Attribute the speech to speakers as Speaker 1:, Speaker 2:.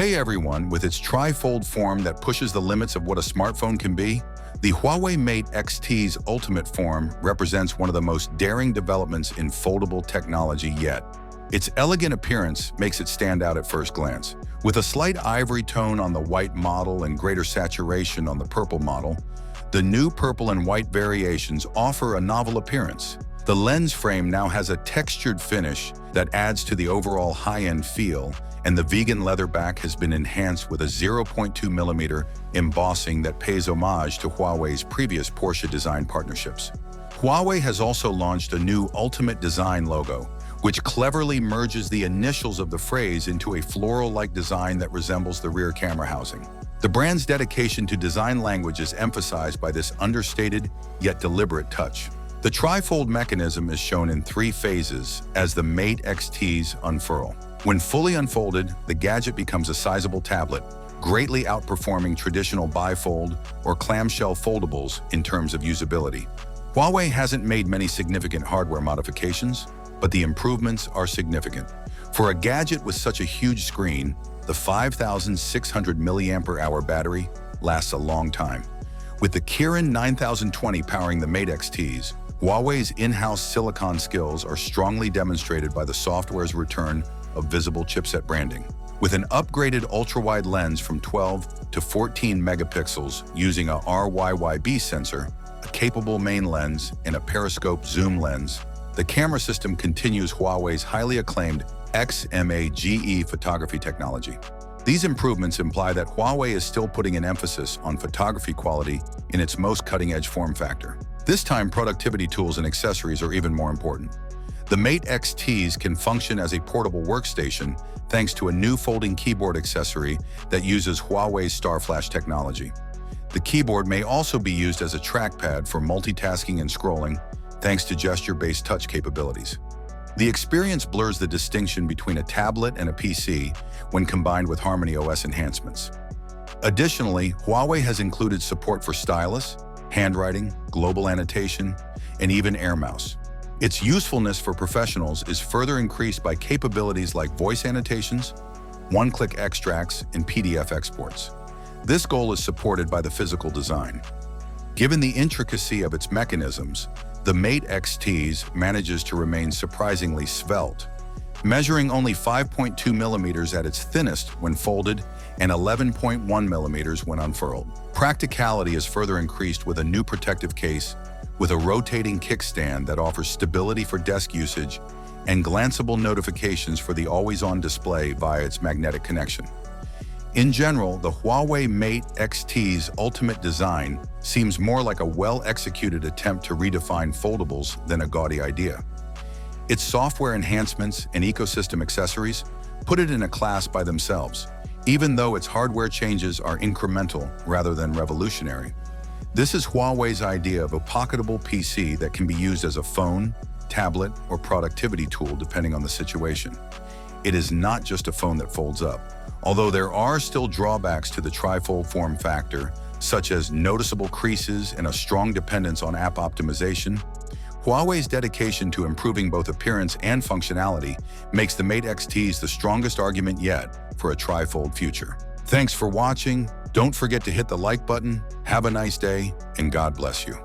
Speaker 1: Hey everyone, with its tri-fold form that pushes the limits of what a smartphone can be, the Huawei Mate XT's ultimate form represents one of the most daring developments in foldable technology yet. Its elegant appearance makes it stand out at first glance. With a slight ivory tone on the white model and greater saturation on the purple model, the new purple and white variations offer a novel appearance. The lens frame now has a textured finish that adds to the overall high-end feel, and the vegan leather back has been enhanced with a 0.2mm embossing that pays homage to Huawei's previous Porsche Design partnerships. Huawei has also launched a new Ultimate Design logo, which cleverly merges the initials of the phrase into a floral-like design that resembles the rear camera housing. The brand's dedication to design language is emphasized by this understated yet deliberate touch. The trifold mechanism is shown in 3 phases as the Mate XTs unfurl. When fully unfolded, the gadget becomes a sizable tablet, greatly outperforming traditional bifold or clamshell foldables in terms of usability. Huawei hasn't made many significant hardware modifications, but the improvements are significant. For a gadget with such a huge screen, the 5,600 mAh battery lasts a long time. With the Kirin 9020 powering the Mate XTs, Huawei's in-house silicon skills are strongly demonstrated by the software's return of visible chipset branding. With an upgraded ultra-wide lens from 12 to 14 megapixels using a RYYB sensor, a capable main lens, and a periscope zoom lens, the camera system continues Huawei's highly acclaimed XMAGE photography technology. These improvements imply that Huawei is still putting an emphasis on photography quality in its most cutting-edge form factor. This time, productivity tools and accessories are even more important. The Mate XTs can function as a portable workstation thanks to a new folding keyboard accessory that uses Huawei's StarFlash technology. The keyboard may also be used as a trackpad for multitasking and scrolling, thanks to gesture-based touch capabilities. The experience blurs the distinction between a tablet and a PC when combined with Harmony OS enhancements. Additionally, Huawei has included support for stylus, handwriting, global annotation, and even Air Mouse. Its usefulness for professionals is further increased by capabilities like voice annotations, one-click extracts, and PDF exports. This goal is supported by the physical design. Given the intricacy of its mechanisms, the Mate XTs manages to remain surprisingly svelte, measuring only 5.2 millimeters at its thinnest when folded and 11.1 millimeters when unfurled. Practicality is further increased with a new protective case with a rotating kickstand that offers stability for desk usage and glanceable notifications for the always-on display via its magnetic connection. In general, the Huawei Mate XT's ultimate design seems more like a well-executed attempt to redefine foldables than a gaudy idea. Its software enhancements and ecosystem accessories put it in a class by themselves, even though its hardware changes are incremental rather than revolutionary. This is Huawei's idea of a pocketable PC that can be used as a phone, tablet, or productivity tool depending on the situation. It is not just a phone that folds up. Although there are still drawbacks to the trifold form factor, such as noticeable creases and a strong dependence on app optimization, Huawei's dedication to improving both appearance and functionality makes the Mate XTs the strongest argument yet for a trifold future. Thanks for watching. Don't forget to hit the like button. Have a nice day, and God bless you.